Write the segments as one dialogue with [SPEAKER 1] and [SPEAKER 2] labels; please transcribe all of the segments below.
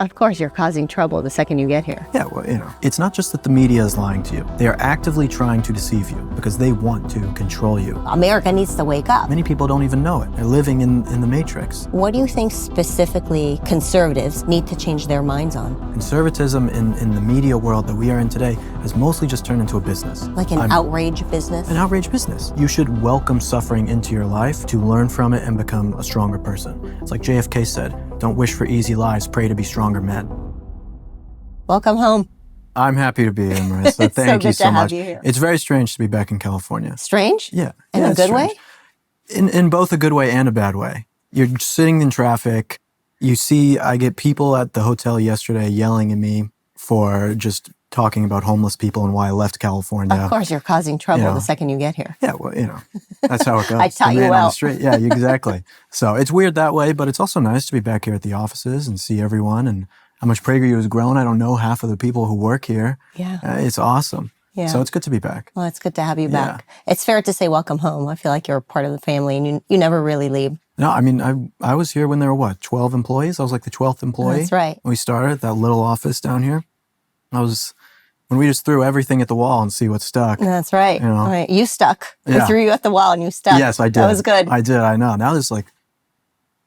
[SPEAKER 1] Of course, you're causing trouble the second you get here.
[SPEAKER 2] Yeah, well, it's not just that the media is lying to you. They are actively trying to deceive you because they want to control you.
[SPEAKER 1] America needs to wake up.
[SPEAKER 2] Many people don't even know it. They're living in the matrix.
[SPEAKER 1] What do you think specifically conservatives need to change their minds on?
[SPEAKER 2] Conservatism in the media world that we are in today has mostly just turned into a business.
[SPEAKER 1] Like an outrage business?
[SPEAKER 2] An outrage business. You should welcome suffering into your life to learn from it and become a stronger person. It's like JFK said, don't wish for easy lives, pray to be stronger men.
[SPEAKER 1] Welcome home.
[SPEAKER 2] I'm happy to be here, Marissa. Thank you so much. It's very strange to be back in California.
[SPEAKER 1] Strange?
[SPEAKER 2] Yeah.
[SPEAKER 1] In a good way?
[SPEAKER 2] In both a good way and a bad way. You're sitting in traffic. You see, I get people at the hotel yesterday yelling at me for just talking about homeless people and why I left California.
[SPEAKER 1] Of course, you're causing trouble the second you get here.
[SPEAKER 2] Yeah, well, that's how it goes.
[SPEAKER 1] I taught you well.
[SPEAKER 2] On the street. Yeah, exactly. So it's weird that way, but it's also nice to be back here at the offices and see everyone and how much PragerU has grown. I don't know half of the people who work here.
[SPEAKER 1] Yeah.
[SPEAKER 2] It's awesome. Yeah. So it's good to be back.
[SPEAKER 1] Well, it's good to have you back. It's fair to say welcome home. I feel like you're a part of the family and you never really leave.
[SPEAKER 2] No, I mean, I was here when there were, 12 employees? I was like the 12th employee.
[SPEAKER 1] That's right.
[SPEAKER 2] When we started that little office down here. When we just threw everything at the wall and see what stuck.
[SPEAKER 1] That's right. Right. You stuck.
[SPEAKER 2] Yeah.
[SPEAKER 1] We threw you at the wall and you stuck.
[SPEAKER 2] Yes, I did.
[SPEAKER 1] That was good.
[SPEAKER 2] I did, I know. Now there's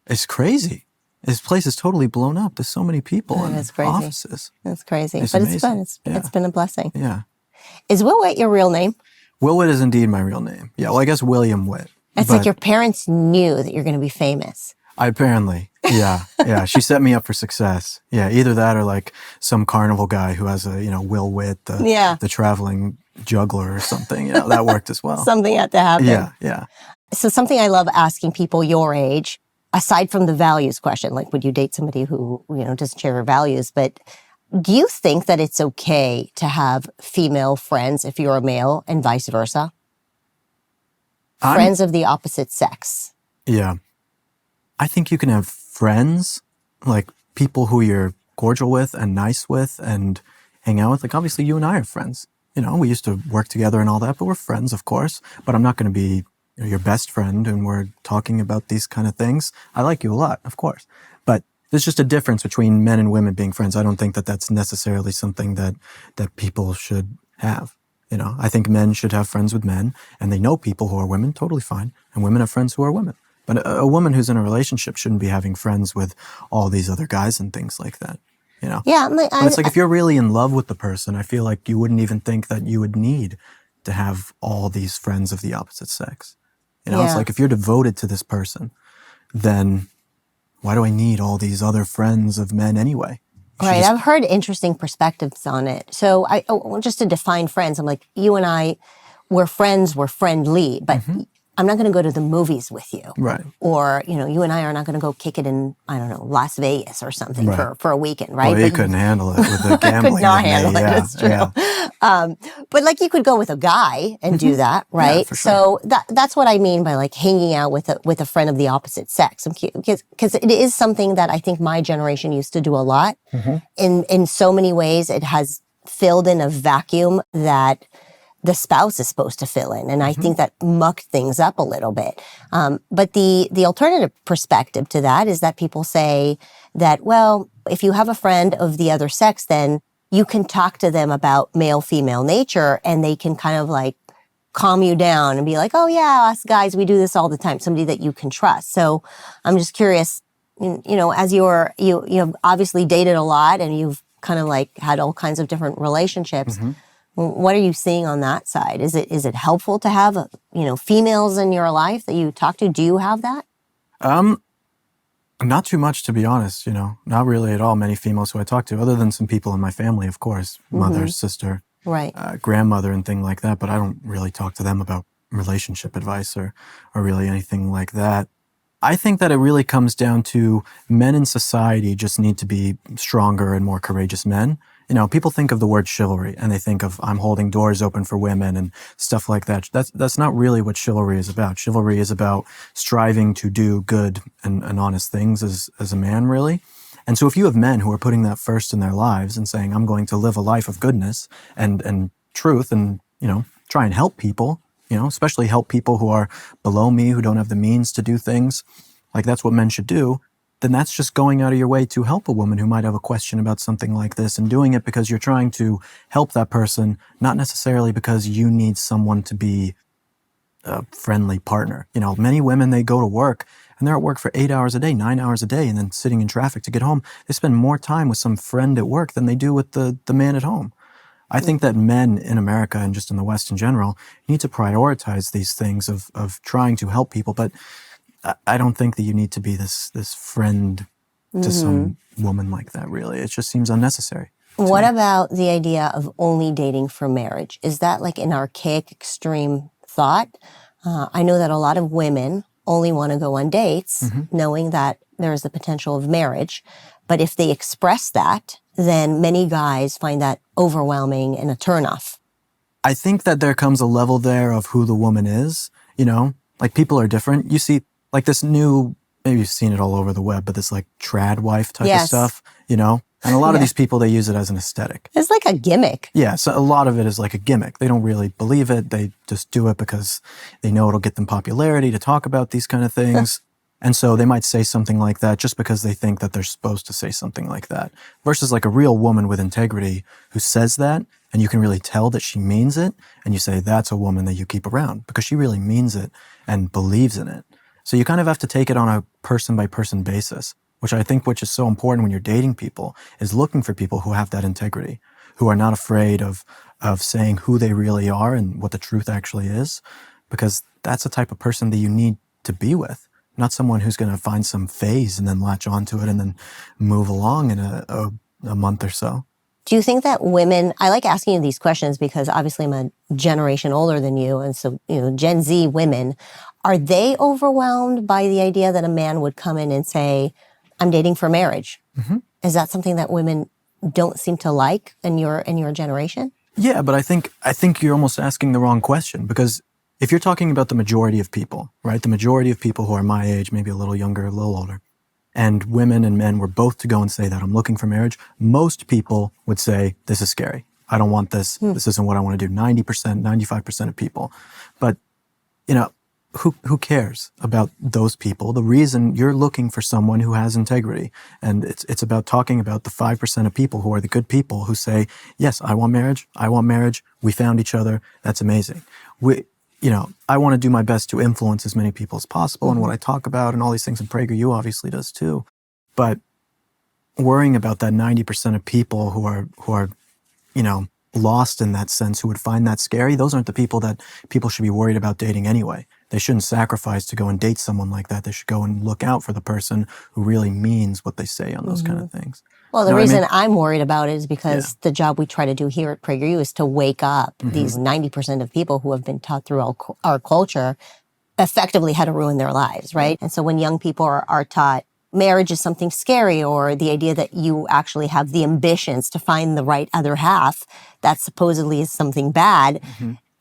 [SPEAKER 2] it's crazy. This place is totally blown up. There's so many people in offices.
[SPEAKER 1] It's crazy.
[SPEAKER 2] It's
[SPEAKER 1] but
[SPEAKER 2] amazing.
[SPEAKER 1] It's fun. It's been a blessing.
[SPEAKER 2] Yeah.
[SPEAKER 1] Is Will Witt your real name?
[SPEAKER 2] Will Witt is indeed my real name. Yeah, well, I guess William Witt.
[SPEAKER 1] It's like your parents knew that you're going to be famous.
[SPEAKER 2] Apparently. Yeah. Yeah. She set me up for success. Yeah. Either that or some carnival guy who has a, Will Witt, the traveling juggler or something. That worked as well.
[SPEAKER 1] Something had to happen.
[SPEAKER 2] Yeah. Yeah.
[SPEAKER 1] So something I love asking people your age, aside from the values question, like would you date somebody who, doesn't share your values, but do you think that it's okay to have female friends if you're a male and vice versa? Friends of the opposite sex.
[SPEAKER 2] Yeah. I think you can have friends, like people who you're cordial with and nice with and hang out with. Like obviously you and I are friends. We used to work together and all that, but we're friends, of course. But I'm not going to be your best friend and we're talking about these kind of things. I like you a lot, of course. But there's just a difference between men and women being friends. I don't think that that's necessarily something that people should have. I think men should have friends with men and they know people who are women, totally fine. And women have friends who are women. But a woman who's in a relationship shouldn't be having friends with all these other guys and things like that,
[SPEAKER 1] Yeah.
[SPEAKER 2] But it's if you're really in love with the person, I feel like you wouldn't even think that you would need to have all these friends of the opposite sex. It's like if you're devoted to this person, then why do I need all these other friends of men anyway?
[SPEAKER 1] Right. I've heard interesting perspectives on it. So just to define friends, I'm like, you and I, we're friendly, but I'm not going to go to the movies with you.
[SPEAKER 2] Right.
[SPEAKER 1] Or, you and I are not going to go kick it in, I don't know, Las Vegas or something for a weekend, right?
[SPEAKER 2] Well, you couldn't handle it with the gambling.
[SPEAKER 1] I could not handle it, that's true. Yeah. But you could go with a guy and do that, right?
[SPEAKER 2] Yeah, for sure.
[SPEAKER 1] So that's what I mean by hanging out with a friend of the opposite sex. Because it is something that I think my generation used to do a lot. In so many ways, it has filled in a vacuum that the spouse is supposed to fill in. And I think that mucked things up a little bit. But the alternative perspective to that is that people say that, well, if you have a friend of the other sex, then you can talk to them about male-female nature and they can kind of calm you down and be like, oh yeah, us guys, we do this all the time. Somebody that you can trust. So I'm just curious, as you've obviously dated a lot and you've kind of had all kinds of different relationships. What are you seeing on that side? Is it helpful to have, females in your life that you talk to? Do you have that?
[SPEAKER 2] Not too much, to be honest, not really at all. Many females who I talk to, other than some people in my family, of course, mother, sister,
[SPEAKER 1] right,
[SPEAKER 2] grandmother and thing like that. But I don't really talk to them about relationship advice or really anything like that. I think that it really comes down to men in society just need to be stronger and more courageous men. People think of the word chivalry and they think of I'm holding doors open for women and stuff like that. That's not really what chivalry is about. Chivalry is about striving to do good and honest things as a man, really. And so if you have men who are putting that first in their lives and saying, I'm going to live a life of goodness and truth and, try and help people, especially help people who are below me, who don't have the means to do things, that's what men should do. then that's just going out of your way to help a woman who might have a question about something like this, and doing it because you're trying to help that person, not necessarily because you need someone to be a friendly partner. You know, many women, they go to work and they're at work for 8 hours a day, 9 hours a day, and then sitting in traffic to get home. They spend more time with some friend at work than they do with the man at home. I think that men in America and just in the West in general need to prioritize these things of trying to help people. But I don't think that you need to be this friend to some woman like that, really. It just seems unnecessary.
[SPEAKER 1] What about the idea of only dating for marriage? Is that like an archaic, extreme thought? I know that a lot of women only want to go on dates knowing that there is the potential of marriage. But if they express that, then many guys find that overwhelming and a turnoff.
[SPEAKER 2] I think that there comes a level there of who the woman is, you know? Like, people are different. You see, like, this new, maybe you've seen it all over the web, but this, like, trad wife type of stuff, you know? And a lot of these people, they use it as an aesthetic.
[SPEAKER 1] It's like a gimmick.
[SPEAKER 2] Yeah, so a lot of it is like a gimmick. They don't really believe it. They just do it because they know it'll get them popularity to talk about these kind of things. And so they might say something like that just because they think that they're supposed to say something like that. Versus like a real woman with integrity who says that, and you can really tell that she means it, and you say, that's a woman that you keep around because she really means it and believes in it. So you kind of have to take it on a person-by-person basis, which I think which is so important when you're dating people, is looking for people who have that integrity, who are not afraid of saying who they really are and what the truth actually is, because that's the type of person that you need to be with. Not someone who's going to find some phase and then latch onto it and then move along in a month or so.
[SPEAKER 1] Do you think that women, I like asking you these questions because obviously I'm a generation older than you. And so, you know, Gen Z women, are they overwhelmed by the idea that a man would come in and say, I'm dating for marriage? Is that something that women don't seem to like in your generation?
[SPEAKER 2] Yeah, but I think you're almost asking the wrong question, because if you're talking about the majority of people, right, the majority of people who are my age, maybe a little younger, a little older, and women and men were both to go and say that I'm looking for marriage, most people would say, this is scary. I don't want this. This isn't what I want to do. 90%, 95% of people. But, you know, who cares about those people? The reason you're looking for someone who has integrity, and it's about talking about the 5% of people who are the good people who say, yes, I want marriage. We found each other. That's amazing. You know, I want to do my best to influence as many people as possible and what I talk about and all these things, and PragerU obviously does too. But worrying about that 90% of people who are, you know, lost in that sense, who would find that scary, those aren't the people that people should be worried about dating anyway. They shouldn't sacrifice to go and date someone like that. They should go and look out for the person who really means what they say on those kind of things.
[SPEAKER 1] Well, the reason I'm worried about it is because the job we try to do here at PragerU is to wake up these 90% of people who have been taught through our culture effectively how to ruin their lives, right? And so when young people are taught marriage is something scary, or the idea that you actually have the ambitions to find the right other half, that supposedly is something bad.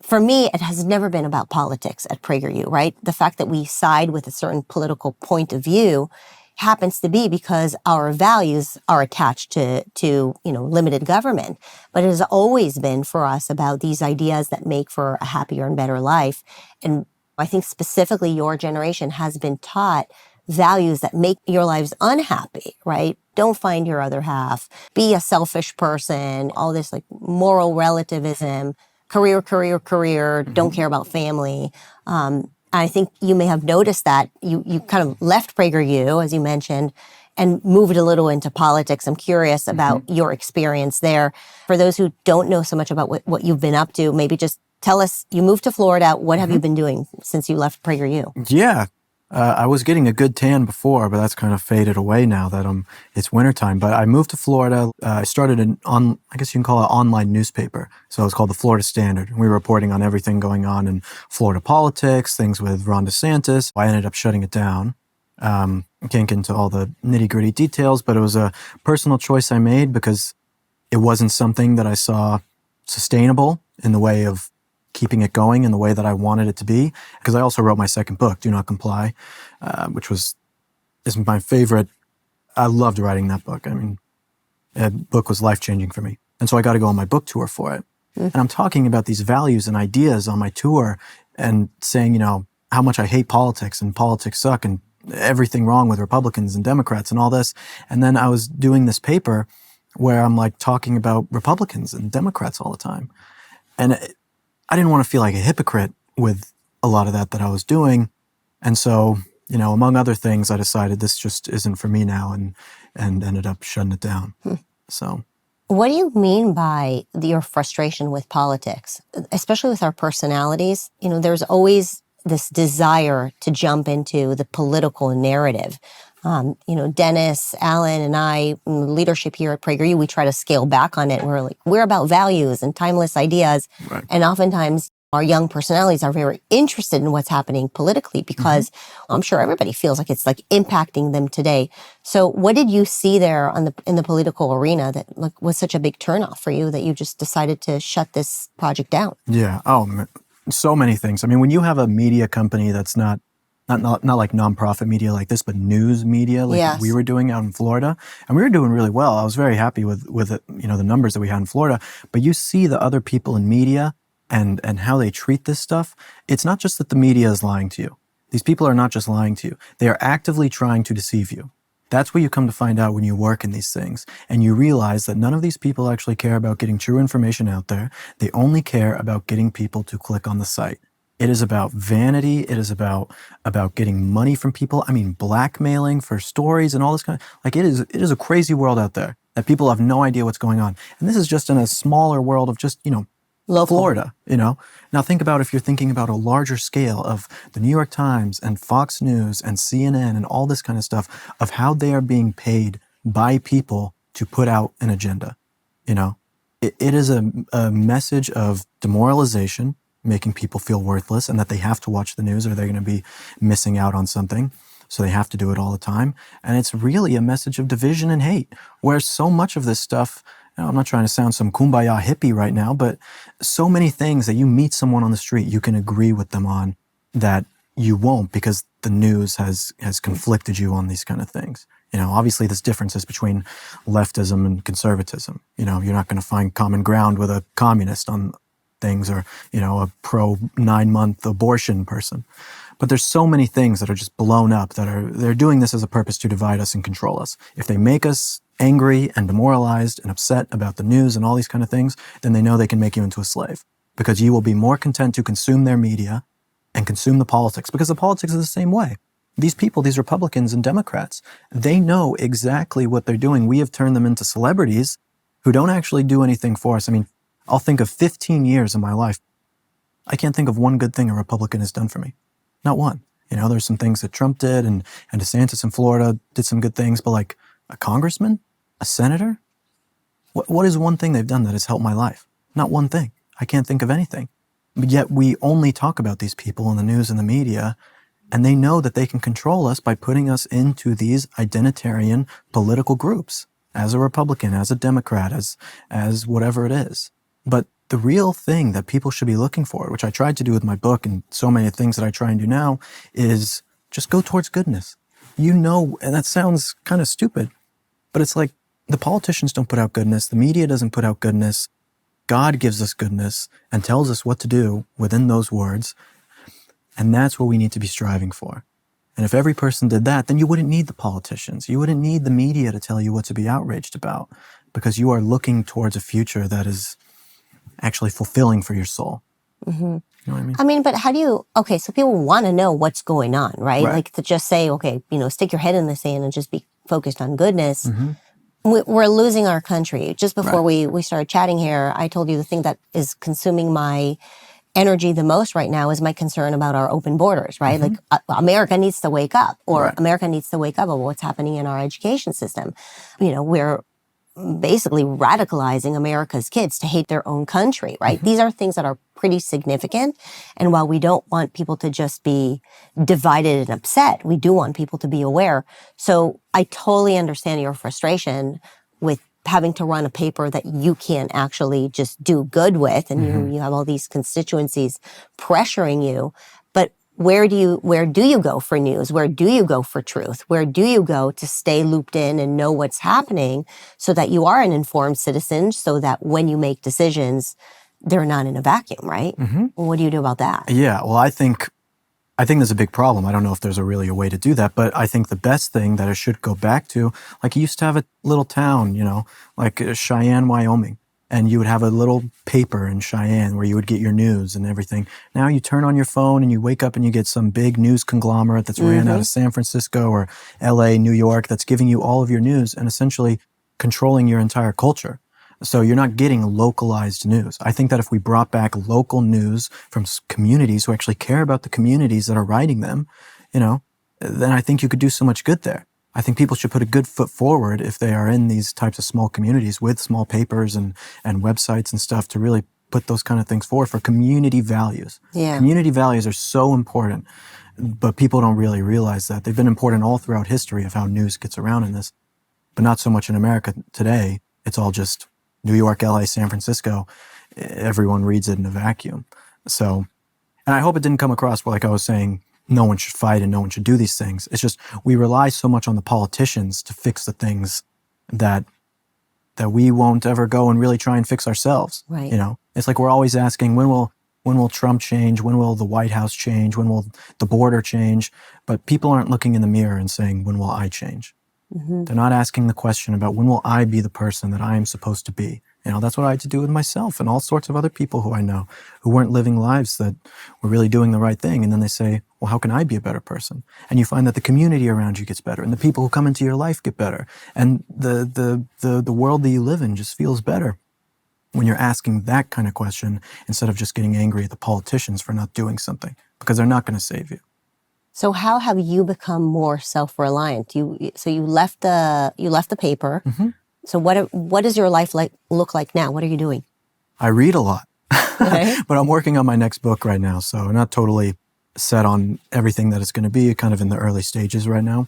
[SPEAKER 1] For me, it has never been about politics at PragerU, right? The fact that we side with a certain political point of view happens to be because our values are attached to you know, limited government. But it has always been for us about these ideas that make for a happier and better life. And I think specifically your generation has been taught values that make your lives unhappy, right? Don't find your other half. Be a selfish person. All this like moral relativism, career, don't care about family. I think you may have noticed that you kind of left PragerU, as you mentioned, and moved a little into politics. I'm curious about your experience there. For those who don't know so much about what you've been up to, maybe just tell us, you moved to Florida. What have you been doing since you left PragerU?
[SPEAKER 2] Yeah. I was getting a good tan before, but that's kind of faded away now that it's wintertime. But I moved to Florida. I started I guess you can call it online newspaper. So it's called the Florida Standard. We were reporting on everything going on in Florida politics, things with Ron DeSantis. I ended up shutting it down. I can't get into all the nitty-gritty details, but it was a personal choice I made because it wasn't something that I saw sustainable in the way of keeping it going in the way that I wanted it to be. Because I also wrote my second book, Do Not Comply, which is my favorite. I loved writing that book. I mean, that book was life-changing for me. And so I got to go on my book tour for it. And I'm talking about these values and ideas on my tour and saying, you know, how much I hate politics and politics suck. And everything wrong with Republicans and Democrats and all this. And then I was doing this paper where I'm like talking about Republicans and Democrats all the time. And I didn't want to feel like a hypocrite with a lot of that I was doing. And so, you know, among other things, I decided this just isn't for me now and ended up shutting it down. So.
[SPEAKER 1] What do you mean by your frustration with politics, especially with our personalities? You know, there's always this desire to jump into the political narrative. You know, Dennis, Alan, and I, leadership here at PragerU, we try to scale back on it. We're like, we're about values and timeless ideas.
[SPEAKER 2] Right.
[SPEAKER 1] And oftentimes our young personalities are very interested in what's happening politically because I'm sure everybody feels like it's like impacting them today. So what did you see there in the political arena that like was such a big turnoff for you that you just decided to shut this project down?
[SPEAKER 2] Yeah. Oh, so many things. I mean, when you have a media company that's not like nonprofit media like this, but news media like we were doing out in Florida, and we were doing really well. I was very happy with it, you know, the numbers that we had in Florida. But you see the other people in media and how they treat this stuff. It's not just that the media is lying to you. These people are not just lying to you. They are actively trying to deceive you. That's what you come to find out when you work in these things. And you realize that none of these people actually care about getting true information out there. They only care about getting people to click on the site. It is about vanity. It is about getting money from people. I mean, blackmailing for stories and all this kind of, like it is a crazy world out there that people have no idea what's going on. And this is just in a smaller world of just, you know,
[SPEAKER 1] Local.
[SPEAKER 2] Florida, you know. Now think about if you're thinking about a larger scale of the New York Times and Fox News and CNN and all this kind of stuff of how they are being paid by people to put out an agenda, you know. It is a message of demoralization, making people feel worthless and that they have to watch the news or they're going to be missing out on something. So they have to do it all the time. And it's really a message of division and hate, where so much of this stuff, you know, I'm not trying to sound some kumbaya hippie right now, but so many things that you meet someone on the street, you can agree with them on that you won't because the news has conflicted you on these kind of things. You know, obviously there's differences between leftism and conservatism. You know, you're not going to find common ground with a communist on things or, you know, a pro 9-month abortion person. But there's so many things that are just blown up they're doing this as a purpose to divide us and control us. If they make us angry and demoralized and upset about the news and all these kind of things, then they know they can make you into a slave because you will be more content to consume their media and consume the politics because the politics is the same way. These people, these Republicans and Democrats, they know exactly what they're doing. We have turned them into celebrities who don't actually do anything for us. I mean, I'll think of 15 years of my life. I can't think of one good thing a Republican has done for me. Not one. You know, there's some things that Trump did and DeSantis in Florida did some good things, but like a congressman, a senator, what is one thing they've done that has helped my life? Not one thing. I can't think of anything. But yet we only talk about these people in the news and the media, and they know that they can control us by putting us into these identitarian political groups as a Republican, as a Democrat, as whatever it is. But the real thing that people should be looking for, which I tried to do with my book and so many things that I try and do now, is just go towards goodness. You know, and that sounds kind of stupid, but it's like the politicians don't put out goodness. The media doesn't put out goodness. God gives us goodness and tells us what to do within those words. And that's what we need to be striving for. And if every person did that, then you wouldn't need the politicians. You wouldn't need the media to tell you what to be outraged about because you are looking towards a future that is actually fulfilling for your soul. Mm-hmm. You know what I mean?
[SPEAKER 1] I mean, but how do you, okay, so people want to know what's going on, right? Like to just say, okay, you know, stick your head in the sand and just be focused on goodness. Mm-hmm. We're losing our country. Just before we started chatting here, I told you the thing that is consuming my energy the most right now is my concern about our open borders, right? Mm-hmm. Like America needs to wake up, or America needs to wake up about what's happening in our education system. You know, we're basically radicalizing America's kids to hate their own country, right? Mm-hmm. These are things that are pretty significant. And while we don't want people to just be divided and upset, we do want people to be aware. So I totally understand your frustration with having to run a paper that you can't actually just do good with. And you have all these constituencies pressuring you. But where do you go for news? Where do you go for truth? Where do you go to stay looped in and know what's happening so that you are an informed citizen, so that when you make decisions, they're not in a vacuum, right? Mm-hmm. What do you do about that?
[SPEAKER 2] Yeah, well, I think I think there's a big problem. I don't know if there's really a way to do that, but I think the best thing that it should go back to, like you used to have a little town, like Cheyenne, Wyoming, and you would have a little paper in Cheyenne where you would get your news and everything. Now you turn on your phone and you wake up and you get some big news conglomerate that's ran out of San Francisco or LA, New York, that's giving you all of your news and essentially controlling your entire culture. So you're not getting localized news. I think that if we brought back local news from communities who actually care about the communities that are writing them, then I think you could do so much good there. I think people should put a good foot forward if they are in these types of small communities with small papers and websites and stuff to really put those kind of things forward for community values.
[SPEAKER 1] Yeah.
[SPEAKER 2] Community values are so important, but people don't really realize that. They've been important all throughout history of how news gets around in this, but not so much in America today. It's all just New York, LA, San Francisco. Everyone reads it in a vacuum. So, and I hope it didn't come across like I was saying, no one should fight and no one should do these things. It's just we rely so much on the politicians to fix the things that we won't ever go and really try and fix ourselves.
[SPEAKER 1] Right.
[SPEAKER 2] It's like we're always asking, when will Trump change? When will the White House change? When will the border change? But people aren't looking in the mirror and saying, when will I change? Mm-hmm. They're not asking the question about when will I be the person that I am supposed to be. That's what I had to do with myself and all sorts of other people who I know who weren't living lives that were really doing the right thing. And then they say, well, how can I be a better person? And you find that the community around you gets better and the people who come into your life get better. And the world that you live in just feels better when you're asking that kind of question instead of just getting angry at the politicians for not doing something because they're not going to save you.
[SPEAKER 1] So how have you become more self-reliant? You left the paper. Mm-hmm. So what does your life look like now? What are you doing?
[SPEAKER 2] I read a lot,
[SPEAKER 1] okay.
[SPEAKER 2] But I'm working on my next book right now. So I'm not totally set on everything that it's going to be, kind of in the early stages right now.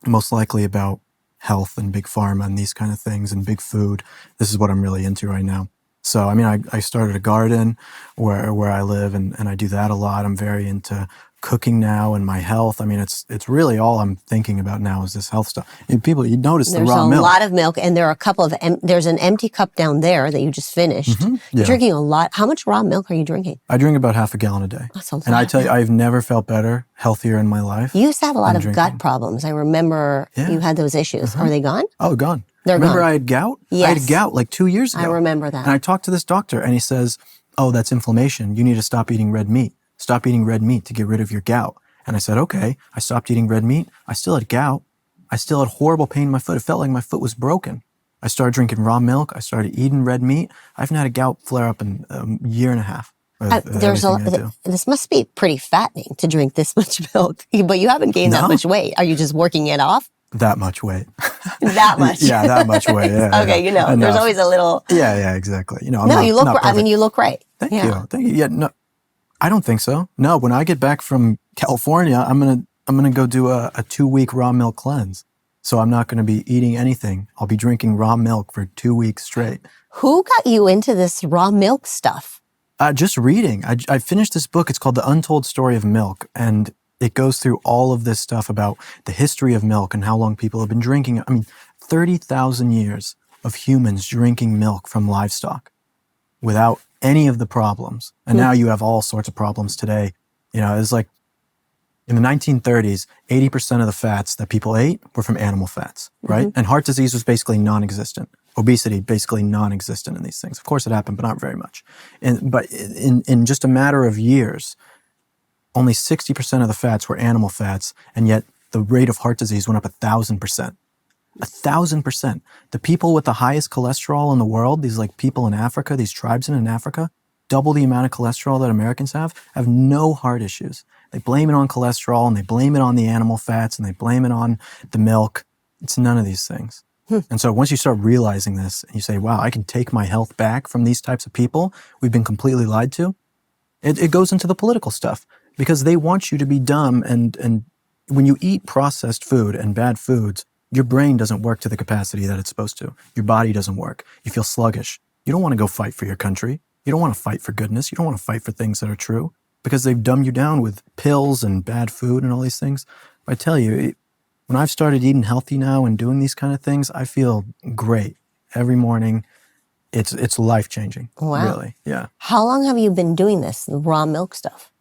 [SPEAKER 2] Most likely about health and big pharma and these kind of things and big food. This is what I'm really into right now. So, I started a garden where I live and I do that a lot. I'm very into cooking now and my health. It's really all I'm thinking about now is this health stuff. And people, you notice
[SPEAKER 1] there's
[SPEAKER 2] the raw milk.
[SPEAKER 1] There's a lot of milk and there are a couple of, there's an empty cup down there that you just finished. Mm-hmm. Yeah. You're drinking a lot. How much raw milk are you drinking?
[SPEAKER 2] I drink about half a gallon a day.
[SPEAKER 1] That's a lot.
[SPEAKER 2] And I tell you, I've never felt better, healthier in my life.
[SPEAKER 1] You used to have a lot of gut problems. I remember you had those issues. Mm-hmm. Are they gone?
[SPEAKER 2] Oh, gone.
[SPEAKER 1] Remember
[SPEAKER 2] I had gout?
[SPEAKER 1] Yes.
[SPEAKER 2] I had gout like 2 years ago.
[SPEAKER 1] I remember that.
[SPEAKER 2] And I talked to this doctor and he says, oh, that's inflammation. You need to stop eating red meat. Stop eating red meat to get rid of your gout. And I said, okay. I stopped eating red meat. I still had gout. I still had horrible pain in my foot. It felt like my foot was broken. I started drinking raw milk. I started eating red meat. I haven't had a gout flare up in a year and a half.
[SPEAKER 1] This must be pretty fattening to drink this much milk, but you haven't gained that much weight. Are you just working it off?
[SPEAKER 2] That much weight.
[SPEAKER 1] That much?
[SPEAKER 2] Yeah, that much weight. Yeah,
[SPEAKER 1] okay, there's always a little.
[SPEAKER 2] Yeah, exactly.
[SPEAKER 1] You look. You look great.
[SPEAKER 2] Thank you. Yeah, no, I don't think so. No, when I get back from California, I'm gonna go do a 2-week raw milk cleanse. So I'm not gonna be eating anything. I'll be drinking raw milk for 2 weeks straight.
[SPEAKER 1] Who got you into this raw milk stuff?
[SPEAKER 2] Just reading. I finished this book. It's called The Untold Story of Milk, and it goes through all of this stuff about the history of milk and how long people have been drinking it. 30,000 years of humans drinking milk from livestock without any of the problems. And now you have all sorts of problems today. It's like in the 1930s, 80% of the fats that people ate were from animal fats, right? Mm-hmm. And heart disease was basically non-existent. Obesity, basically non-existent in these things. Of course it happened, but not very much. But in just a matter of years, only 60% of the fats were animal fats, and yet the rate of heart disease went up 1,000%. 1,000%. The people with the highest cholesterol in the world, these like people in Africa, these tribes in Africa, double the amount of cholesterol that Americans have no heart issues. They blame it on cholesterol, and they blame it on the animal fats, and they blame it on the milk. It's none of these things. And so once you start realizing this, and you say, wow, I can take my health back from these types of people we've been completely lied to, it goes into the political stuff. Because they want you to be dumb, and when you eat processed food and bad foods, your brain doesn't work to the capacity that it's supposed to. Your body doesn't work. You feel sluggish. You don't want to go fight for your country. You don't want to fight for goodness. You don't want to fight for things that are true because they've dumbed you down with pills and bad food and all these things. I tell you, when I've started eating healthy now and doing these kind of things, I feel great every morning. It's life-changing.
[SPEAKER 1] Wow.
[SPEAKER 2] Really. Yeah.
[SPEAKER 1] How long have you been doing this, the raw milk stuff?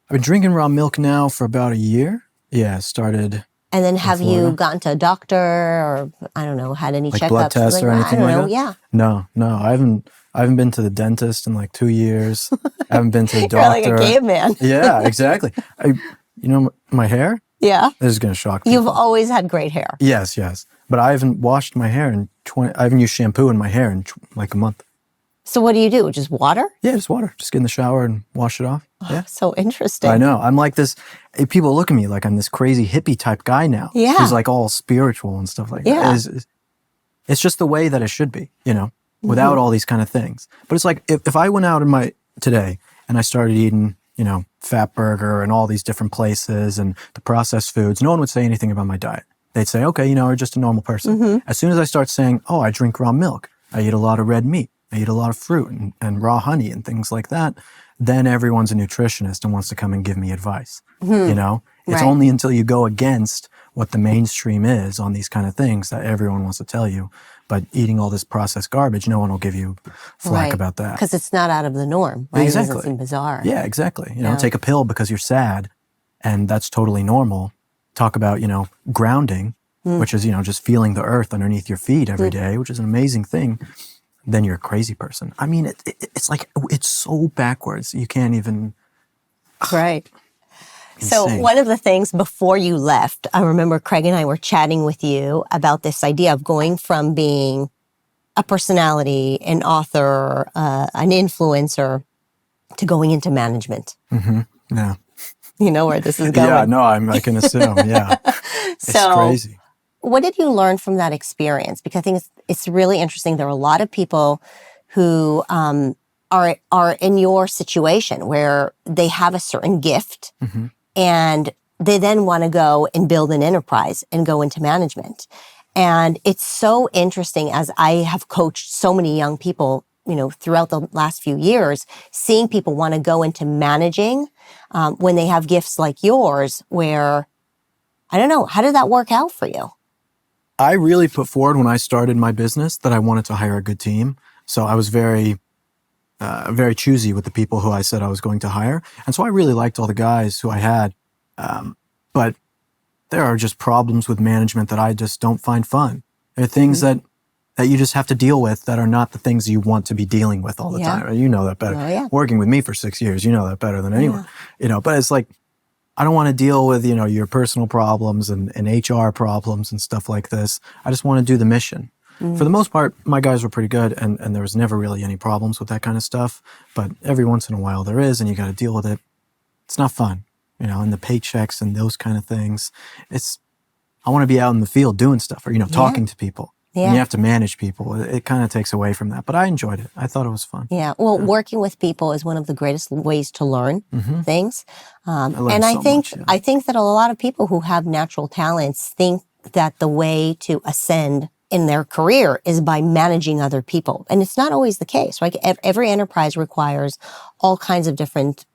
[SPEAKER 2] I've been drinking raw milk now for about a year. Yeah, started
[SPEAKER 1] And then have you
[SPEAKER 2] Florida.
[SPEAKER 1] gotten to a doctor or, I don't know, had any
[SPEAKER 2] Like
[SPEAKER 1] checkups?
[SPEAKER 2] blood tests or
[SPEAKER 1] I
[SPEAKER 2] anything
[SPEAKER 1] don't
[SPEAKER 2] like
[SPEAKER 1] know.
[SPEAKER 2] that?
[SPEAKER 1] Yeah.
[SPEAKER 2] No, I haven't been to the dentist in like 2 years. I haven't been to the
[SPEAKER 1] You're like a
[SPEAKER 2] doctor.
[SPEAKER 1] caveman.
[SPEAKER 2] Yeah, exactly. My hair,
[SPEAKER 1] Yeah.
[SPEAKER 2] this is going to shock people.
[SPEAKER 1] You've always had great hair.
[SPEAKER 2] Yes. But I haven't washed my hair in I haven't used shampoo in my hair in like a month.
[SPEAKER 1] So what do? Just water?
[SPEAKER 2] Yeah, just water. Just get in the shower and wash it off. Yeah.
[SPEAKER 1] So interesting.
[SPEAKER 2] I know. I'm like this. People look at me like I'm this crazy hippie type guy now.
[SPEAKER 1] Yeah.
[SPEAKER 2] Who's like all spiritual and stuff like
[SPEAKER 1] Yeah.
[SPEAKER 2] that. It's just the way that it should be, without all these kind of things. But it's like if I went out today and I started eating, Fat Burger and all these different places and the processed foods, no one would say anything about my diet. They'd say, okay, you're just a normal person. As soon as I start saying, oh, I drink raw milk, I eat a lot of red meat, I eat a lot of fruit and raw honey and things like that, then everyone's a nutritionist and wants to come and give me advice. It's
[SPEAKER 1] Right.
[SPEAKER 2] only until you go against what the mainstream is on these kind of things that everyone wants to tell you. But eating all this processed garbage, no one will give you flack about that.
[SPEAKER 1] Because it's not out of the norm, right?
[SPEAKER 2] Exactly.
[SPEAKER 1] It doesn't seem bizarre.
[SPEAKER 2] Yeah, exactly. Take a pill because you're sad, and that's totally normal. Talk about, grounding, which is, just feeling the earth underneath your feet every day, which is an amazing thing. Then you're a crazy person. I mean, it's like, it's so backwards. You can't even.
[SPEAKER 1] Right. So
[SPEAKER 2] Insane.
[SPEAKER 1] one of the things before you left, I remember Craig and I were chatting with you about this idea of going from being a personality, an author, an influencer, to going into management.
[SPEAKER 2] Yeah.
[SPEAKER 1] You know where this is going.
[SPEAKER 2] Yeah, no, I can assume. Yeah. It's crazy.
[SPEAKER 1] What did you learn from that experience? Because I think it's really interesting. There are a lot of people who are in your situation where they have a certain gift and they then want to go and build an enterprise and go into management. And it's so interesting, as I have coached so many young people, throughout the last few years, seeing people want to go into managing when they have gifts like yours, where, I don't know, how did that work out for you?
[SPEAKER 2] I really put forward when I started my business that I wanted to hire a good team. So I was very choosy with the people who I said I was going to hire. And so I really liked all the guys who I had. But there are just problems with management that I just don't find fun. There are things that you just have to deal with that are not the things you want to be dealing with all the time. You know that better.
[SPEAKER 1] Oh, yeah.
[SPEAKER 2] Working with me for 6 years, you know that better than anyone. But it's like, I don't want to deal with, your personal problems and HR problems and stuff like this. I just want to do the mission. For the most part, my guys were pretty good and there was never really any problems with that kind of stuff. But every once in a while there is, and you got to deal with it. It's not fun, and the paychecks and those kind of things. I want to be out in the field doing stuff or, talking to people.
[SPEAKER 1] Yeah.
[SPEAKER 2] And you have to manage people. It kind of takes away from that. But I enjoyed it. I thought it was fun.
[SPEAKER 1] Yeah. Well, working with people is one of the greatest ways to learn things.
[SPEAKER 2] learned
[SPEAKER 1] And I
[SPEAKER 2] so
[SPEAKER 1] think
[SPEAKER 2] much, yeah.
[SPEAKER 1] I think that a lot of people who have natural talents think that the way to ascend in their career is by managing other people. And it's not always the case, right? Every enterprise requires all kinds of different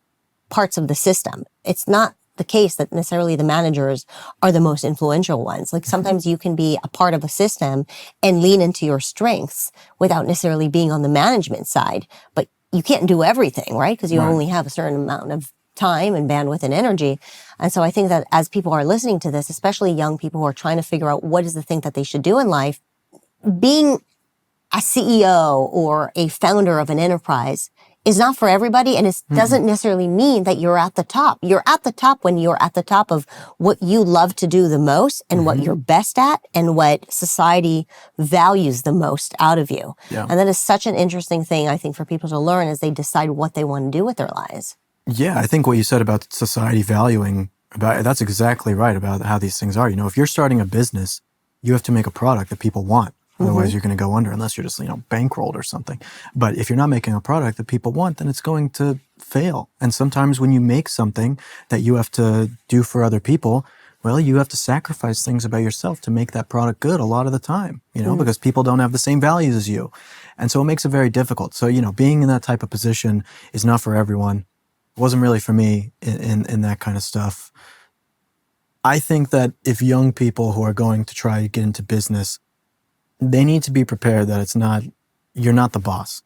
[SPEAKER 1] parts of the system. It's not the case that necessarily the managers are the most influential ones. Like sometimes you can be a part of a system and lean into your strengths without necessarily being on the management side. But you can't do everything, right? Because you only have a certain amount of time and bandwidth and energy. And so I think that as people are listening to this, especially young people who are trying to figure out what is the thing that they should do in life, being a CEO or a founder of an enterprise is not for everybody. And it doesn't necessarily mean that you're at the top. You're at the top when you're at the top of what you love to do the most and what you're best at and what society values the most out of you.
[SPEAKER 2] Yeah.
[SPEAKER 1] And that is such an interesting thing, I think, for people to learn as they decide what they want to do with their lives.
[SPEAKER 2] Yeah, I think what you said about society valuing, that's exactly right about how these things are. If you're starting a business, you have to make a product that people want. Otherwise, you're going to go under unless you're just, bankrolled or something. But if you're not making a product that people want, then it's going to fail. And sometimes when you make something that you have to do for other people, well, you have to sacrifice things about yourself to make that product good a lot of the time, because people don't have the same values as you. And so it makes it very difficult. So, being in that type of position is not for everyone. It wasn't really for me in that kind of stuff. I think that if young people who are going to try to get into business, they need to be prepared that you're not the boss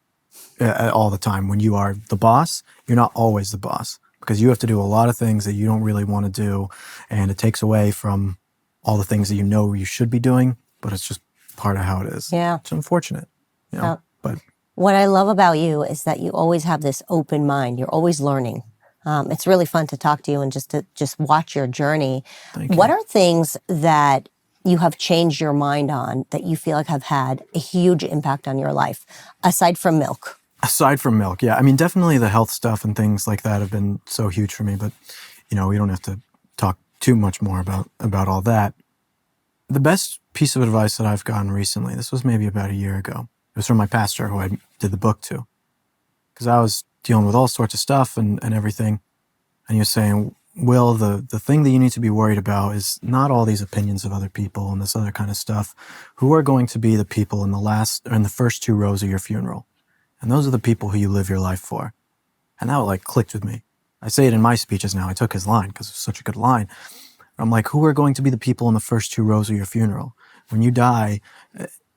[SPEAKER 2] all the time. When you are the boss, you're not always the boss. because you have to do a lot of things that you don't really want to do, and it takes away from all the things that you know you should be doing, but it's just part of how it is.
[SPEAKER 1] Yeah.
[SPEAKER 2] It's unfortunate, but
[SPEAKER 1] what I love about you is that you always have this open mind. You're always learning. It's really fun to talk to you and just watch your journey. What are things that you have changed your mind on that you feel like have had a huge impact on your life, aside from milk?
[SPEAKER 2] Aside from milk, yeah. I mean, definitely the health stuff and things like that have been so huge for me, but, we don't have to talk too much more about all that. The best piece of advice that I've gotten recently, this was maybe about a year ago, it was from my pastor who I did the book to, because I was dealing with all sorts of stuff and everything, and he was saying, Will, the thing that you need to be worried about is not all these opinions of other people and this other kind of stuff. Who are going to be the people in the first 2 rows of your funeral? And those are the people who you live your life for. And that clicked with me. I say it in my speeches now. I took his line because it's such a good line. I'm like, who are going to be the people in the first 2 rows of your funeral? When you die,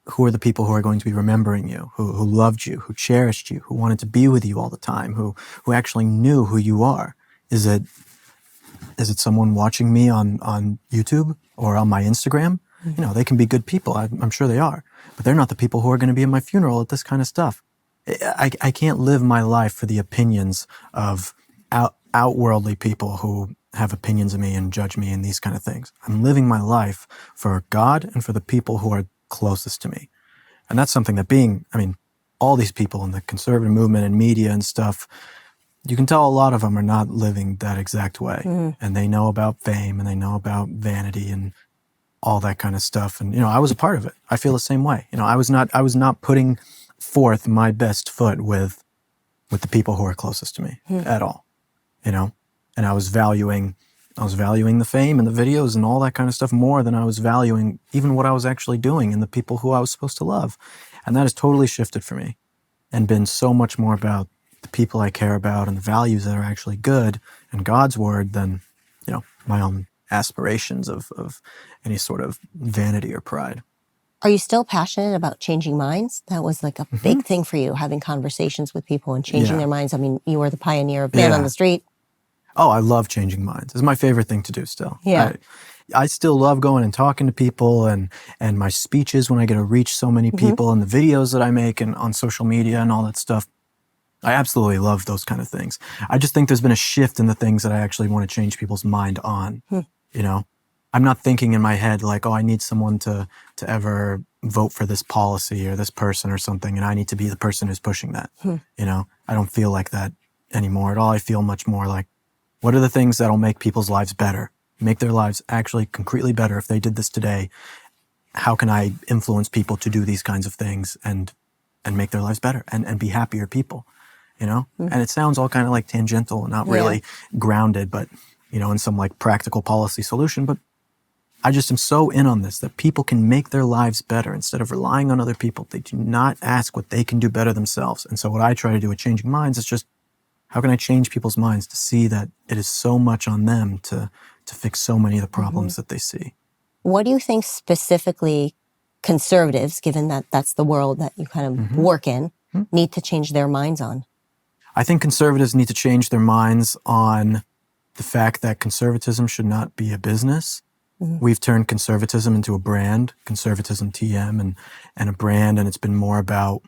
[SPEAKER 2] who are the people who are going to be remembering you, who loved you, who cherished you, who wanted to be with you all the time, who actually knew who you are? Is it someone watching me on YouTube or on my Instagram? They can be good people. I'm sure they are. But they're not the people who are going to be at my funeral at this kind of stuff. I can't live my life for the opinions of outworldly people who have opinions of me and judge me and these kind of things. I'm living my life for God and for the people who are closest to me. And that's something that all these people in the conservative movement and media and stuff, you can tell a lot of them are not living that exact way. And they know about fame and they know about vanity and all that kind of stuff. And, I was a part of it. I feel the same way. I was not putting forth my best foot with the people who are closest to me at all, and I was valuing the fame and the videos and all that kind of stuff more than I was valuing even what I was actually doing and the people who I was supposed to love. And that has totally shifted for me and been so much more about the people I care about and the values that are actually good and God's word than, my own aspirations of any sort of vanity or pride.
[SPEAKER 1] Are you still passionate about changing minds? That was like a big thing for you, having conversations with people and changing their minds. I mean, you were the pioneer of Man on the Street.
[SPEAKER 2] Oh, I love changing minds. It's my favorite thing to do still.
[SPEAKER 1] Yeah.
[SPEAKER 2] I still love going and talking to people and my speeches when I get to reach so many people and the videos that I make and on social media and all that stuff. I absolutely love those kind of things. I just think there's been a shift in the things that I actually want to change people's mind on. I'm not thinking in my head like, I need someone to ever vote for this policy or this person or something, and I need to be the person who's pushing that. I don't feel like that anymore at all. I feel much more like, what are the things that'll make people's lives better, make their lives actually concretely better if they did this today? How can I influence people to do these kinds of things and make their lives better and be happier people, And it sounds all kind of like tangential and not really grounded, but, in some like practical policy solution. But I just am so in on this, that people can make their lives better instead of relying on other people. They do not ask what they can do better themselves. And so what I try to do with Changing Minds is just, how can I change people's minds to see that it is so much on them to fix so many of the problems that they see?
[SPEAKER 1] What do you think specifically conservatives, given that that's the world that you kind of work in, need to change their minds on?
[SPEAKER 2] I think conservatives need to change their minds on the fact that conservatism should not be a business. We've turned conservatism into a brand, Conservatism TM, and a brand, and it's been more about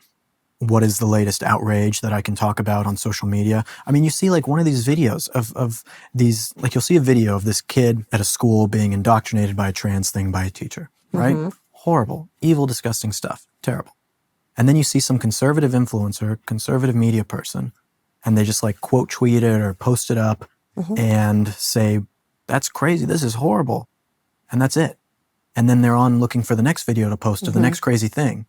[SPEAKER 2] what is the latest outrage that I can talk about on social media. I mean, you see like one of these videos of these, like you'll see a video of this kid at a school being indoctrinated by a trans thing by a teacher, right? Horrible, evil, disgusting stuff, terrible. And then you see some conservative influencer, conservative media person, and they just like quote tweet it or post it up and say, that's crazy, this is horrible. And that's it. And then they're on looking for the next video to post or the next crazy thing.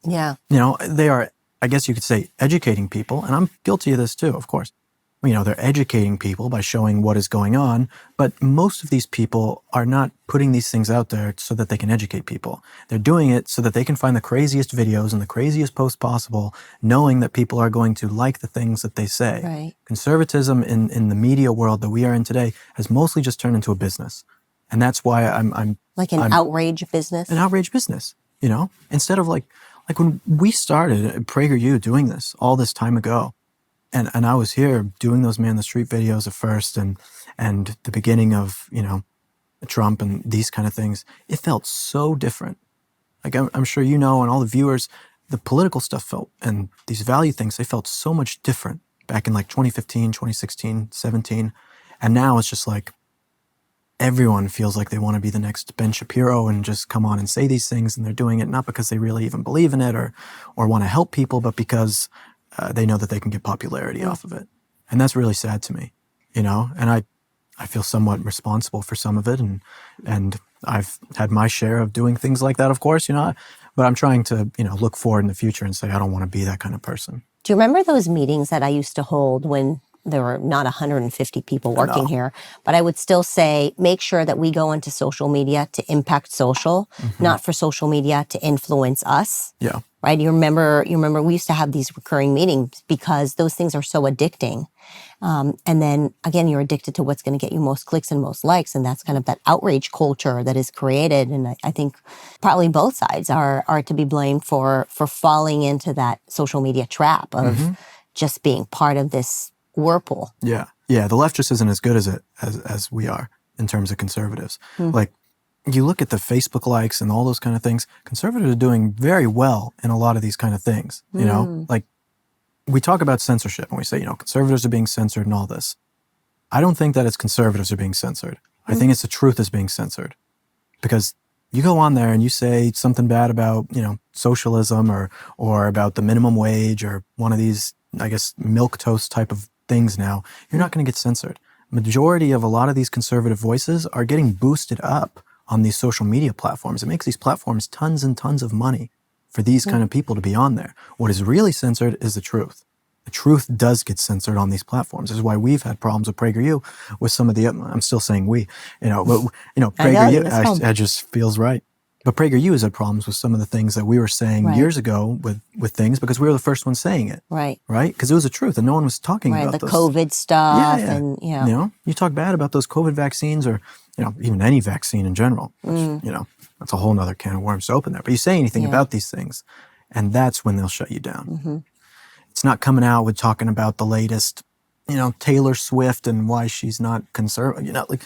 [SPEAKER 1] Yeah.
[SPEAKER 2] They are, I guess you could say, educating people. And I'm guilty of this too, of course. They're educating people by showing what is going on. But most of these people are not putting these things out there so that they can educate people. They're doing it so that they can find the craziest videos and the craziest posts possible, knowing that people are going to like the things that they say.
[SPEAKER 1] Right.
[SPEAKER 2] Conservatism in the media world that we are in today has mostly just turned into a business. And that's why I'm
[SPEAKER 1] like an outrage business?
[SPEAKER 2] An outrage business, instead of like when we started at PragerU doing this all this time ago, And I was here doing those man the street videos at first, and the beginning of, you know, Trump and these kind of things. It felt so different. Like I'm sure you know, and all the viewers, the political stuff felt, and these value things, they felt so much different back in like 2015, 2016, 17. And now it's just like everyone feels like they want to be the next Ben Shapiro and just come on and say these things, and they're doing it not because they really even believe in it or want to help people, but because they know that they can get popularity off of it. And that's really sad to me, you know, and I feel somewhat responsible for some of it, and I've had my share of doing things like that, of course, you know, but I'm trying to, you know, look forward in the future and say, I don't want to be that kind of person.
[SPEAKER 1] Do you remember those meetings that I used to hold when there were not 150 people working here, but I would still say, make sure that we go into social media to impact social, not for social media to influence us.
[SPEAKER 2] Yeah.
[SPEAKER 1] Right? You remember we used to have these recurring meetings because those things are so addicting. And then again, you're addicted to what's going to get you most clicks and most likes. And that's kind of that outrage culture that is created. And I think probably both sides are to be blamed for falling into that social media trap of just being part of this whirlpool.
[SPEAKER 2] Yeah. Yeah. The left just isn't as good as we are in terms of conservatives. Like, you look at the Facebook likes and all those kind of things, conservatives are doing very well in a lot of these kind of things, you know? Like, we talk about censorship and we say, you know, conservatives are being censored and all this. I don't think that it's conservatives are being censored. I think it's the truth is being censored. Because you go on there and you say something bad about, you know, socialism or about the minimum wage or one of these, I guess, milquetoast type of things now, you're not going to get censored. Majority of a lot of these conservative voices are getting boosted up on these social media platforms. It makes these platforms tons and tons of money for these kind of people to be on there. What is really censored is the truth. The truth does get censored on these platforms. This is why we've had problems with PragerU with some of the, I'm still saying we, you know, but, you know, PragerU, it just feels right. But PragerU has had problems with some of the things that we were saying years ago with things because we were the first ones saying it. Right. Right? Because it was the truth and no one was talking about
[SPEAKER 1] the COVID stuff.
[SPEAKER 2] Yeah.
[SPEAKER 1] And,
[SPEAKER 2] you know, you talk bad about those COVID vaccines or, you know, even any vaccine in general, which, you know, that's a whole nother can of worms to open there. But you say anything about these things and that's when they'll shut you down. It's not coming out with talking about the latest, you know, Taylor Swift and why she's not conservative. You know, like,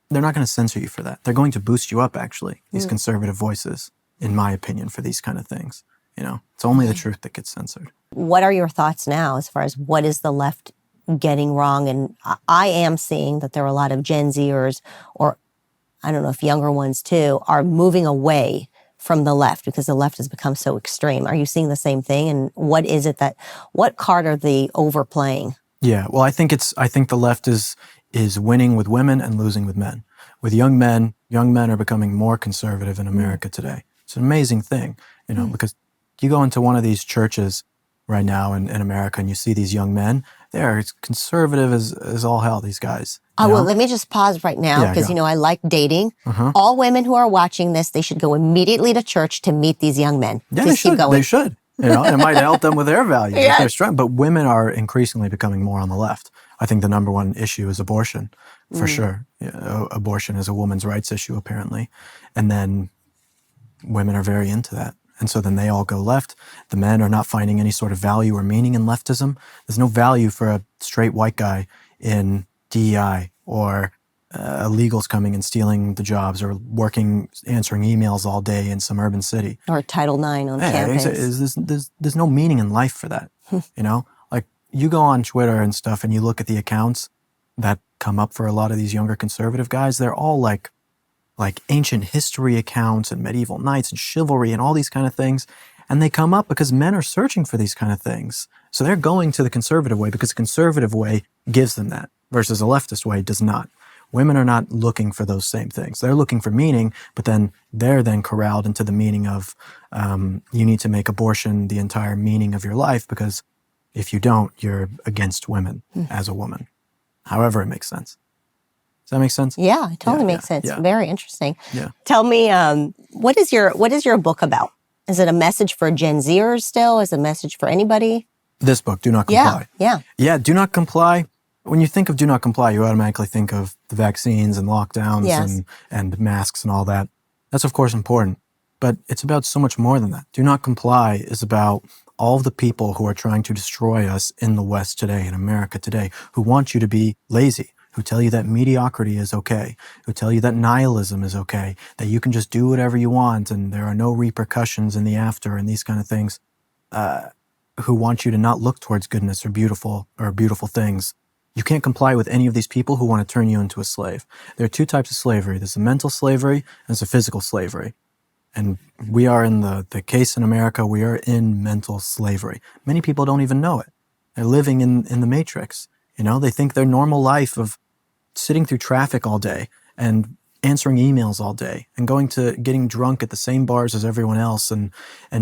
[SPEAKER 2] they're not going to censor you for that. They're going to boost you up, actually, these conservative voices, in my opinion, for these kind of things. You know, it's only the truth that gets censored.
[SPEAKER 1] What are your thoughts now as far as what is the left getting wrong? And I am seeing that there are a lot of Gen Zers, or I don't know if younger ones too, are moving away from the left because the left has become so extreme. Are you seeing the same thing? And what is it what card are they overplaying?
[SPEAKER 2] Yeah, well, I think the left is winning with women and losing with men. With young men are becoming more conservative in America today. It's an amazing thing, you know, because you go into one of these churches right now in America and you see these young men, they're as conservative as all hell, these guys.
[SPEAKER 1] Well, let me just pause right now because, you know, I like dating. All women who are watching this, they should go immediately to church to meet these young men.
[SPEAKER 2] Yeah, they should. They should. You know, it might help them with their values if they're strong. But women are increasingly becoming more on the left. I think the number one issue is abortion, for sure. Yeah, abortion is a woman's rights issue, apparently. And then women are very into that. And so then they all go left. The men are not finding any sort of value or meaning in leftism. There's no value for a straight white guy in DEI or illegals coming and stealing the jobs or working, answering emails all day in some urban city.
[SPEAKER 1] Or Title IX on campus.
[SPEAKER 2] There's no meaning in life for that, you know? Like, you go on Twitter and stuff and you look at the accounts that come up for a lot of these younger conservative guys, they're all like ancient history accounts and medieval knights and chivalry and all these kind of things. And they come up because men are searching for these kind of things. So they're going to the conservative way because the conservative way gives them that versus a leftist way does not. Women are not looking for those same things. They're looking for meaning, but then they're then corralled into the meaning of you need to make abortion the entire meaning of your life because if you don't, you're against women as a woman. However it makes sense. Does that make sense?
[SPEAKER 1] Yeah, it totally makes sense.
[SPEAKER 2] Yeah.
[SPEAKER 1] Very interesting.
[SPEAKER 2] Yeah.
[SPEAKER 1] Tell me, what is your book about? Is it a message for Gen Zers still? Is it a message for anybody?
[SPEAKER 2] This book, Do Not Comply. Yeah, Do Not Comply. When you think of Do Not Comply, you automatically think of the vaccines and lockdowns and masks and all that. That's, of course, important. But it's about so much more than that. Do Not Comply is about all of the people who are trying to destroy us in the West today, in America today, who want you to be lazy, who tell you that mediocrity is okay, who tell you that nihilism is okay, that you can just do whatever you want and there are no repercussions in the after and these kind of things, who want you to not look towards goodness or beautiful things. You can't comply with any of these people who want to turn you into a slave. There are two types of slavery. There's a mental slavery and there's a physical slavery. And we are in the case in America, we are in mental slavery. Many people don't even know it. They're living in the matrix. You know, they think their normal life of sitting through traffic all day and answering emails all day and getting drunk at the same bars as everyone else and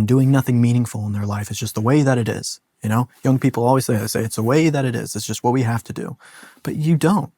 [SPEAKER 2] doing nothing meaningful in their life is just the way that it is. You know, young people always say it's the way that it is. It's just what we have to do. But you don't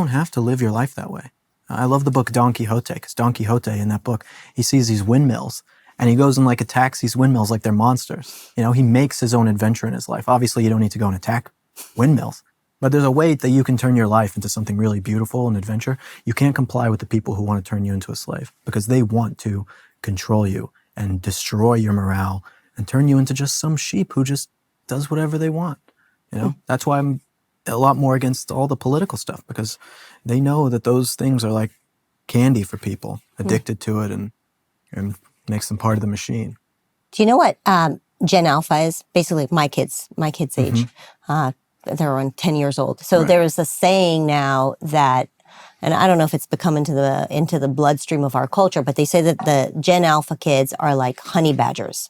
[SPEAKER 2] have to live your life that way. I love the book Don Quixote, because Don Quixote in that book, he sees these windmills and he goes and like attacks these windmills like they're monsters. You know, he makes his own adventure in his life. Obviously, you don't need to go and attack windmills, but there's a way that you can turn your life into something really beautiful and adventure. You can't comply with the people who want to turn you into a slave because they want to control you and destroy your morale and turn you into just some sheep who just does whatever they want. You know, that's why I'm a lot more against all the political stuff, because they know that those things are like candy for people addicted to it and makes them part of the machine.
[SPEAKER 1] Do you know what Gen Alpha is? Basically my kids' age. They're around 10 years old. So there is a saying now that, and I don't know if it's become into the bloodstream of our culture, but they say that the Gen Alpha kids are like honey badgers.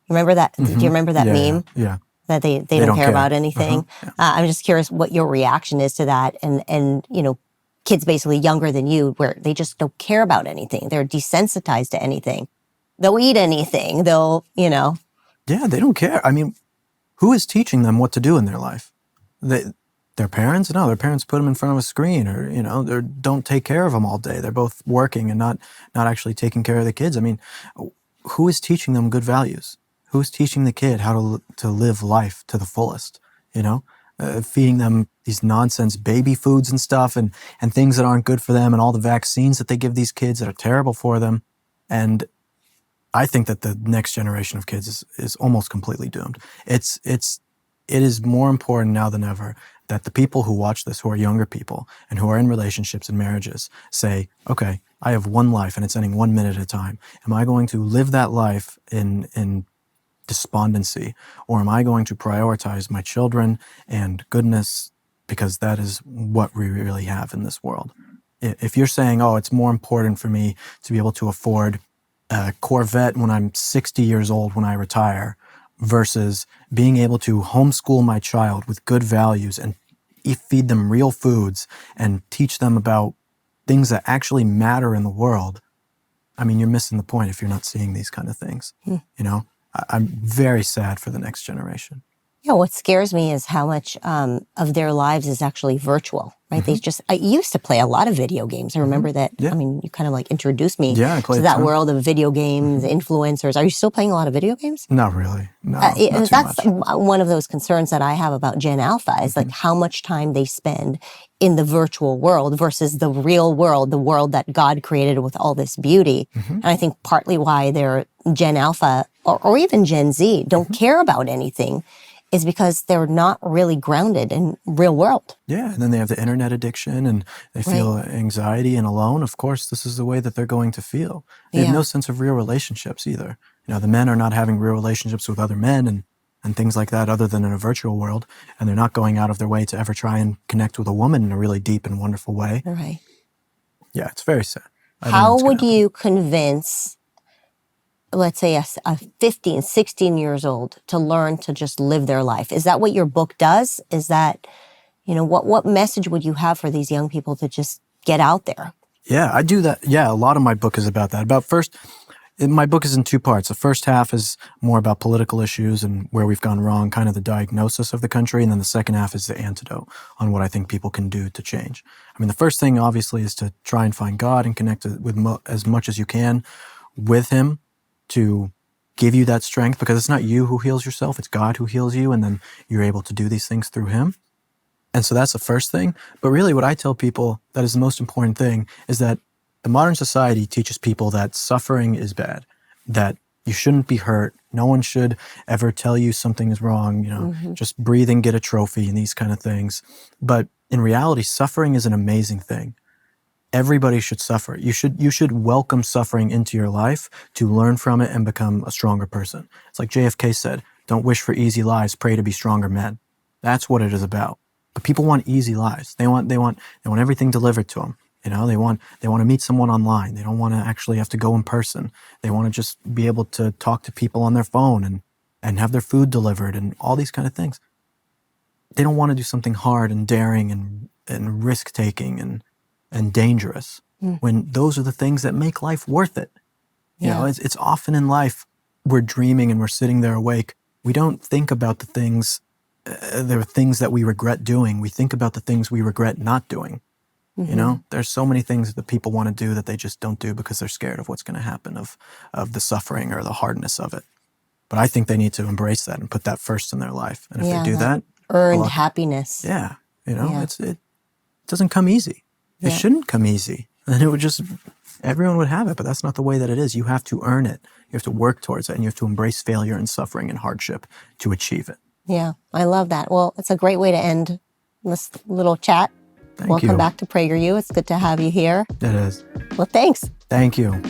[SPEAKER 1] Remember that? Do you remember that meme?
[SPEAKER 2] Yeah.
[SPEAKER 1] That they don't care about anything. Yeah. I'm just curious what your reaction is to that. And you know, kids basically younger than you, where they just don't care about anything. They're desensitized to anything. They'll eat anything. They'll, you know.
[SPEAKER 2] Yeah, they don't care. I mean, who is teaching them what to do in their life? Their parents? No, their parents put them in front of a screen, or, you know, they don't take care of them all day. They're both working and not actually taking care of the kids. I mean, who is teaching them good values? Who's teaching the kid how to live life to the fullest, you know? Feeding them these nonsense baby foods and stuff and things that aren't good for them and all the vaccines that they give these kids that are terrible for them. And I think that the next generation of kids is almost completely doomed. It is more important now than ever that the people who watch this, who are younger people and who are in relationships and marriages, say, okay, I have one life and it's ending 1 minute at a time. Am I going to live that life in despondency, or am I going to prioritize my children and goodness, because that is what we really have in this world? If you're saying, oh, it's more important for me to be able to afford a Corvette when I'm 60 years old when I retire versus being able to homeschool my child with good values and feed them real foods and teach them about things that actually matter in the world, I mean, you're missing the point if you're not seeing these kind of things, you know? I'm very sad for the next generation.
[SPEAKER 1] Yeah, what scares me is how much of their lives is actually virtual, right? I used to play a lot of video games. I remember that. Yeah. I mean, you kind of like introduced me to that world of video games, influencers. Are you still playing a lot of video games?
[SPEAKER 2] Not really. No,
[SPEAKER 1] that's one of those concerns that I have about Gen Alpha is like how much time they spend in the virtual world versus the real world, the world that God created with all this beauty. And I think partly why they're Gen Alpha or even Gen Z don't care about anything is because they're not really grounded in real world.
[SPEAKER 2] Yeah, and then they have the internet addiction and they feel anxiety and alone. Of course, this is the way that they're going to feel. They have no sense of real relationships either. You know, the men are not having real relationships with other men and things like that other than in a virtual world. And they're not going out of their way to ever try and connect with a woman in a really deep and wonderful way.
[SPEAKER 1] Right.
[SPEAKER 2] Yeah, it's very sad.
[SPEAKER 1] How would you convince, let's say, a 15, 16 years old to learn to just live their life? Is that what your book does? Is that, you know, what message would you have for these young people to just get out there?
[SPEAKER 2] Yeah, I do that. Yeah, a lot of my book is about that. My book is in two parts. The first half is more about political issues and where we've gone wrong, kind of the diagnosis of the country. And then the second half is the antidote on what I think people can do to change. I mean, the first thing, obviously, is to try and find God and connect with as much as you can with Him to give you that strength, because it's not you who heals yourself, it's God who heals you, and then you're able to do these things through Him. And so that's the first thing. But really what I tell people that is the most important thing is that the modern society teaches people that suffering is bad, that You shouldn't be hurt. No one should ever tell you something is wrong, just breathe and get a trophy and these kind of things. But in reality, suffering is an amazing thing. Everybody should suffer. You should welcome suffering into your life to learn from it and become a stronger person. It's like JFK said, don't wish for easy lives, pray to be stronger men. That's what it is about. But people want easy lives. They want everything delivered to them. They want to meet someone online. They don't want to actually have to go in person. They want to just be able to talk to people on their phone and have their food delivered and all these kind of things. They don't want to do something hard and daring and risk-taking and dangerous when those are the things that make life worth it. It's often in life we're dreaming and we're sitting there awake. We don't think about the things that we regret doing. We think about the things we regret not doing. There's so many things that people want to do that they just don't do because they're scared of what's going to happen, of the suffering or the hardness of it. But I think they need to embrace that and put that first in their life. And if they do that,
[SPEAKER 1] earned happiness.
[SPEAKER 2] It doesn't come easy. It shouldn't come easy. And everyone would have it, but that's not the way that it is. You have to earn it. You have to work towards it, and you have to embrace failure and suffering and hardship to achieve it.
[SPEAKER 1] Yeah, I love that. Well, it's a great way to end this little chat.
[SPEAKER 2] Thank you.
[SPEAKER 1] Welcome back to PragerU. It's good to have you here.
[SPEAKER 2] It is.
[SPEAKER 1] Well, thanks.
[SPEAKER 2] Thank you.